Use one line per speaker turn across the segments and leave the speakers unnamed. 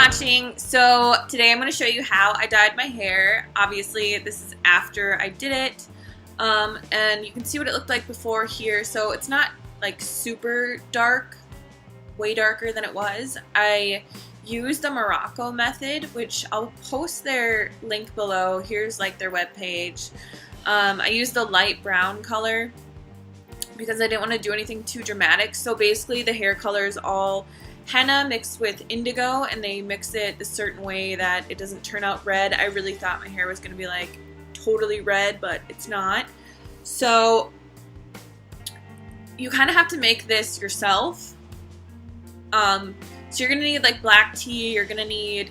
watching. So today I'm going to show you how I dyed my hair. Obviously this is after I did it, and you can see what it looked like before here. So it's not like super dark, way darker than it was. I used the Morocco method, which I'll post their link below. Here's like their webpage. I used the light brown color because I didn't want to do anything too dramatic. So basically the hair color is all henna mixed with indigo, and they mix it a certain way that it doesn't turn out red. I really thought my hair was going to be like totally red, but it's not. So you kind of have to make this yourself. So you're going to need like black tea, you're going to need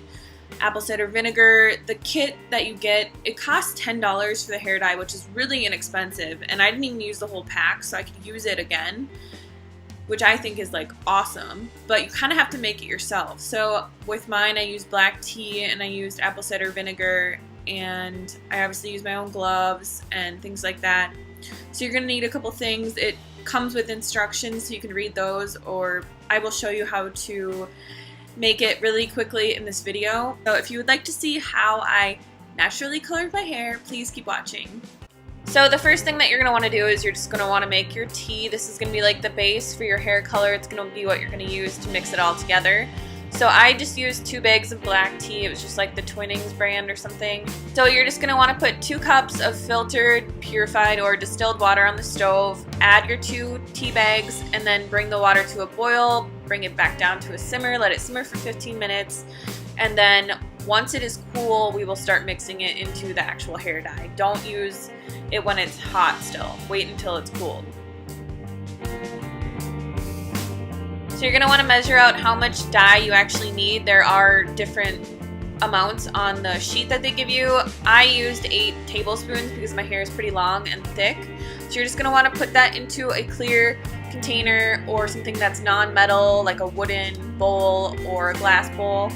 apple cider vinegar. The kit that you get, it costs $10 for the hair dye, which is really inexpensive, and I didn't even use the whole pack, so I could use it again, which I think is like awesome, but you kind of have to make it yourself. So with mine, I used black tea and I used apple cider vinegar, and I obviously used my own gloves and things like that. So you're going to need a couple things. It comes with instructions, so you can read those, or I will show you how to make it really quickly in this video. So if you would like to see how I naturally colored my hair, please keep watching. So the first thing that you're going to want to do is you're just going to want to make your tea. This is going to be like the base for your hair color. It's going to be what you're going to use to mix it all together. So I just used 2 bags of black tea. It was just like the Twinings brand or something. So you're just going to want to put 2 cups of filtered, purified, or distilled water on the stove. Add your 2 tea bags and then bring the water to a boil. Bring it back down to a simmer. Let it simmer for 15 minutes. And then once it is cool, we will start mixing it into the actual hair dye. Don't use it when it's hot still. Wait until it's cooled. So you're going to want to measure out how much dye you actually need. There are different amounts on the sheet that they give you. I used 8 tablespoons because my hair is pretty long and thick. So you're just going to want to put that into a clear container or something that's non-metal, like a wooden bowl or a glass bowl.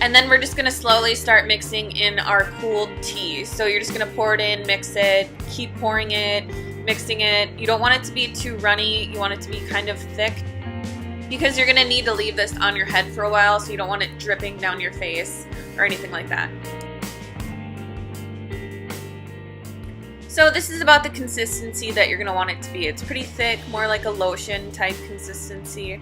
And then we're just going to slowly start mixing in our cooled tea. So you're just going to pour it in, mix it, keep pouring it, mixing it. You don't want it to be too runny. You want it to be kind of thick, because you're going to need to leave this on your head for a while, so you don't want it dripping down your face or anything like that. So this is about the consistency that you're going to want it to be. It's pretty thick, more like a lotion type consistency.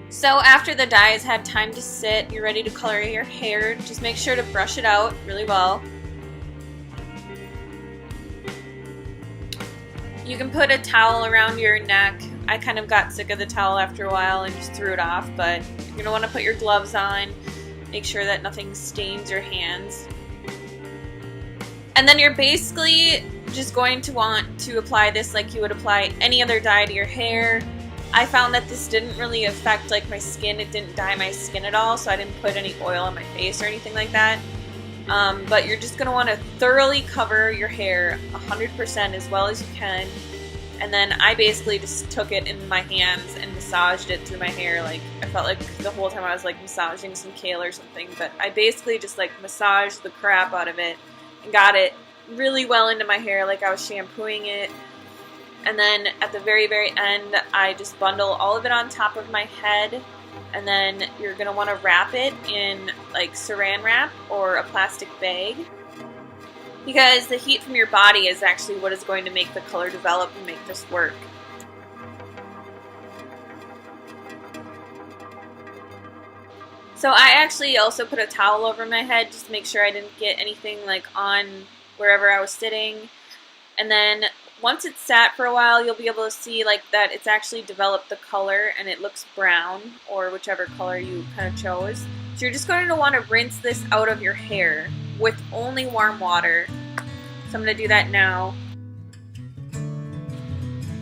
So after the dye has had time to sit, you're ready to color your hair. Just make sure to brush it out really well. You can put a towel around your neck. I kind of got sick of the towel after a while and just threw it off, but you're going to want to put your gloves on. Make sure that nothing stains your hands. And then you're basically just going to want to apply this like you would apply any other dye to your hair. I found that this didn't really affect like my skin. It didn't dye my skin at all, so I didn't put any oil on my face or anything like that. But you're just going to want to thoroughly cover your hair 100% as well as you can. And then I basically just took it in my hands and massaged it through my hair. Like, I felt like the whole time I was like massaging some kale or something. But I basically just like massaged the crap out of it and got it really well into my hair, like I was shampooing it. And then at the very, very end, I just bundle all of it on top of my head. And then you're going to want to wrap it in like saran wrap or a plastic bag, because the heat from your body is actually what is going to make the color develop and make this work. So I actually also put a towel over my head just to make sure I didn't get anything like on wherever I was sitting. And then once it's sat for a while, you'll be able to see like that it's actually developed the color and it looks brown, or whichever color you kind of chose. So you're just going to want to rinse this out of your hair with only warm water. So I'm going to do that now.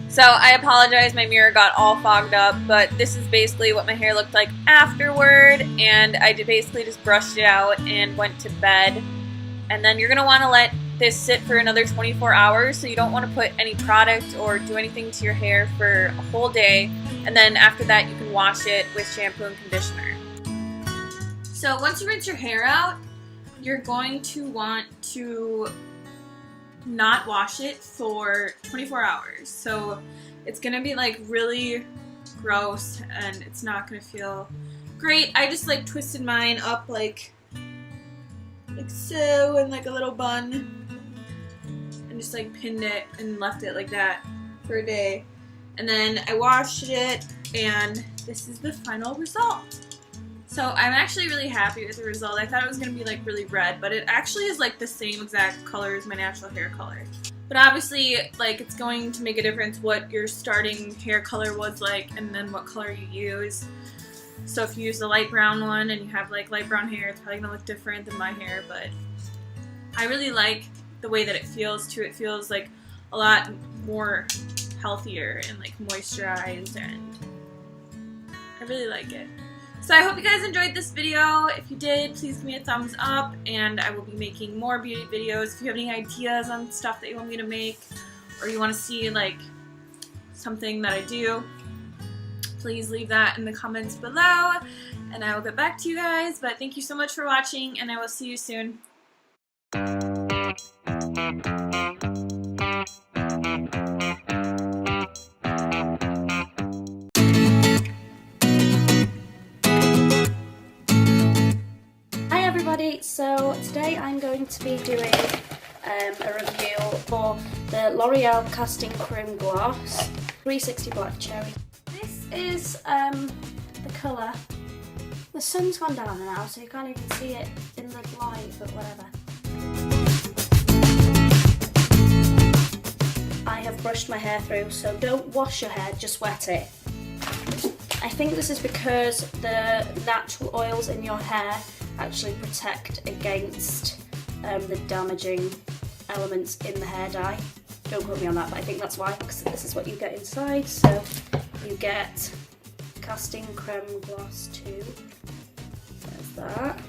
So I apologize, my mirror got all fogged up, but this is basically what my hair looked like afterward, and I basically just brushed it out and went to bed. And then you're going to want to let this sit for another 24 hours, so you don't want to put any product or do anything to your hair for a whole day. And then after that you can wash it with shampoo and conditioner. So once you rinse your hair out, you're going to want to not wash it for 24 hours. So it's gonna be like really gross and it's not gonna feel great. I just like twisted mine up like so in like a little bun and just like pinned it and left it like that for a day. And then I washed it and this is the final result. So I'm actually really happy with the result. I thought it was going to be like really red, but it actually is like the same exact color as my natural hair color. But obviously, like, it's going to make a difference what your starting hair color was like and then what color you use. So if you use the light brown one and you have like light brown hair, it's probably going to look different than my hair, but I really like the way that it feels too. It feels like a lot more healthier and like moisturized, and I really like it. So I hope you guys enjoyed this video. If you did, please give me a thumbs up, and I will be making more beauty videos. If you have any ideas on stuff that you want me to make, or you want to see like something that I do, please leave that in the comments below, and I will get back to you guys. But thank you so much for watching, and I will see you soon.
So today I'm going to be doing a review for the L'Oreal Casting Cream Gloss 360 Black Cherry. This is the colour. The sun's gone down now, so you can't even see it in the light, but whatever. I have brushed my hair through, so don't wash your hair, just wet it. I think this is because the natural oils in your hair actually protect against the damaging elements in the hair dye. Don't quote me on that, but I think that's why, because this is what you get inside. So you get Casting Creme Gloss 2. There's that.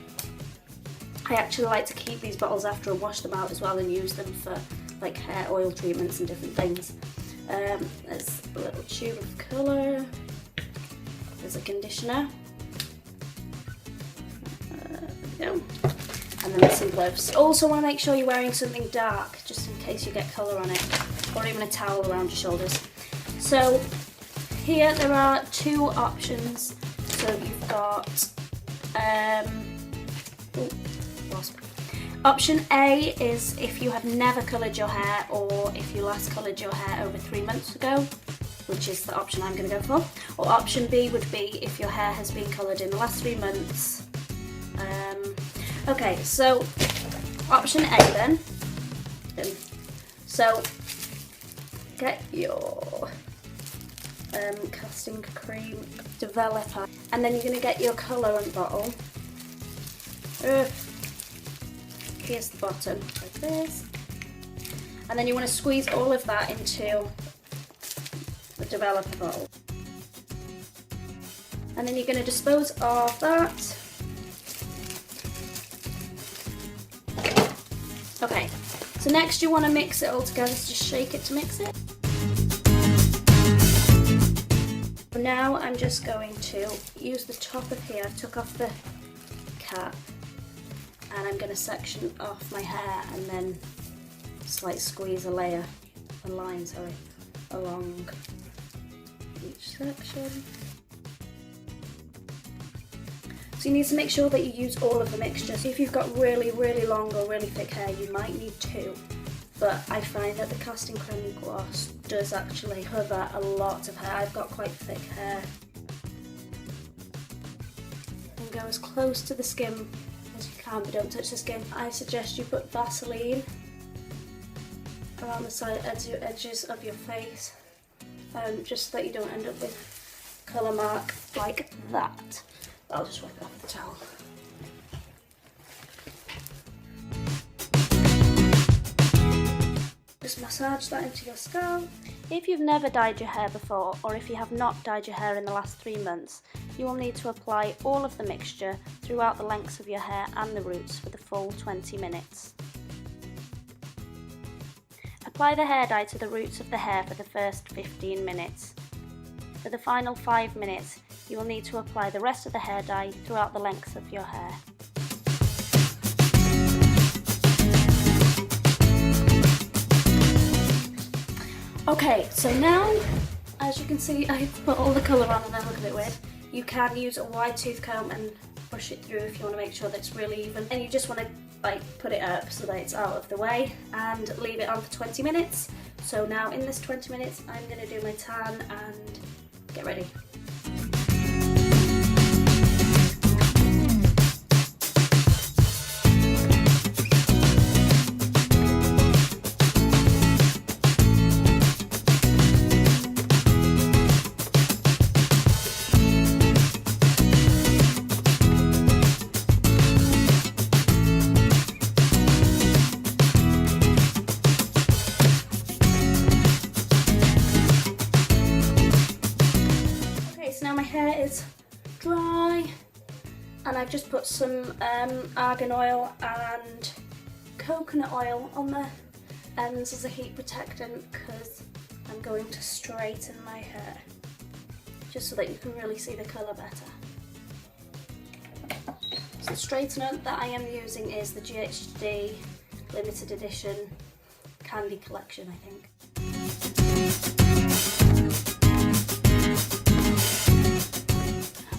I actually like to keep these bottles after I wash them out as well and use them for like hair oil treatments and different things. There's a little tube of colour. There's a conditioner. And then there's some gloves. Also want to make sure you're wearing something dark, just in case you get colour on it, or even a towel around your shoulders. So here there are two options. So you've got wasp. Option A is if you have never coloured your hair, or if you last coloured your hair over 3 months ago, which is the option I'm going to go for. Or option B would be if your hair has been coloured in the last 3 months. Okay, so option A then. So get your casting cream developer, and then you're going to get your colourant bottle. Here's the bottom, like this. And then you want to squeeze all of that into the developer bottle. And then you're going to dispose of that. Okay, so next you want to mix it all together, so just shake it to mix it. Now I'm just going to use the top of here. I took off the cap, and I'm going to section off my hair and then just like squeeze a line along each section. So you need to make sure that you use all of the mixture. So if you've got really, really long or really thick hair, you might need 2. But I find that the Casting Creme Gloss does actually cover a lot of hair. I've got quite thick hair. And go as close to the skin as you can, but don't touch the skin. I suggest you put Vaseline around the side edges of your face, just so that you don't end up with colour mark like that. I'll just wipe it off with the towel. Just massage that into your scalp. If you've never dyed your hair before, or if you have not dyed your hair in the last 3 months, you will need to apply all of the mixture throughout the lengths of your hair and the roots for the full 20 minutes. Apply the hair dye to the roots of the hair for the first 15 minutes. For the final 5 minutes, you will need to apply the rest of the hair dye throughout the length of your hair. Okay, so now as you can see, I put all the colour on and I look a bit weird. You can use a wide tooth comb and brush it through if you want to make sure that it's really even. And you just want to like put it up so that it's out of the way and leave it on for 20 minutes. So now in this 20 minutes, I'm going to do my tan and get ready. Now my hair is dry and I've just put some argan oil and coconut oil on the ends as a heat protectant because I'm going to straighten my hair just so that you can really see the colour better. So the straightener that I am using is the GHD limited edition candy collection, I think.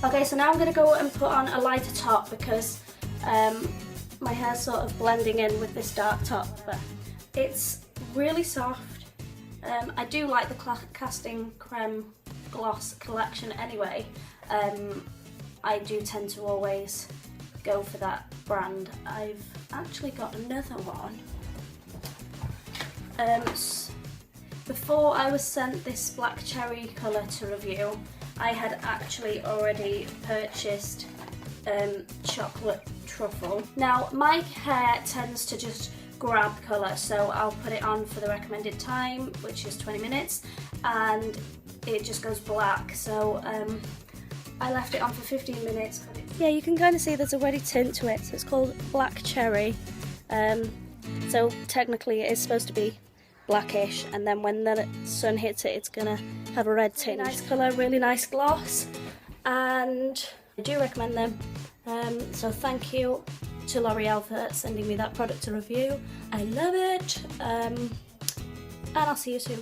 Okay, so now I'm going to go and put on a lighter top because my hair's sort of blending in with this dark top, but it's really soft. I do like the Casting Creme Gloss collection anyway. I do tend to always go for that brand. I've actually got another one. Before I was sent this black cherry colour to review, I had actually already purchased chocolate truffle. Now my hair tends to just grab colour, so I'll put it on for the recommended time, which is 20 minutes, and it just goes black. So I left it on for 15 minutes. Yeah, you can kind of see there's a reddy tint to it, so it's called black cherry. So technically it is supposed to be blackish, and then when the sun hits it, it's gonna have a red tinge. Nice colour, really nice gloss, and I do recommend them. So thank you to L'Oreal for sending me that product to review. I love it, and I'll see you soon.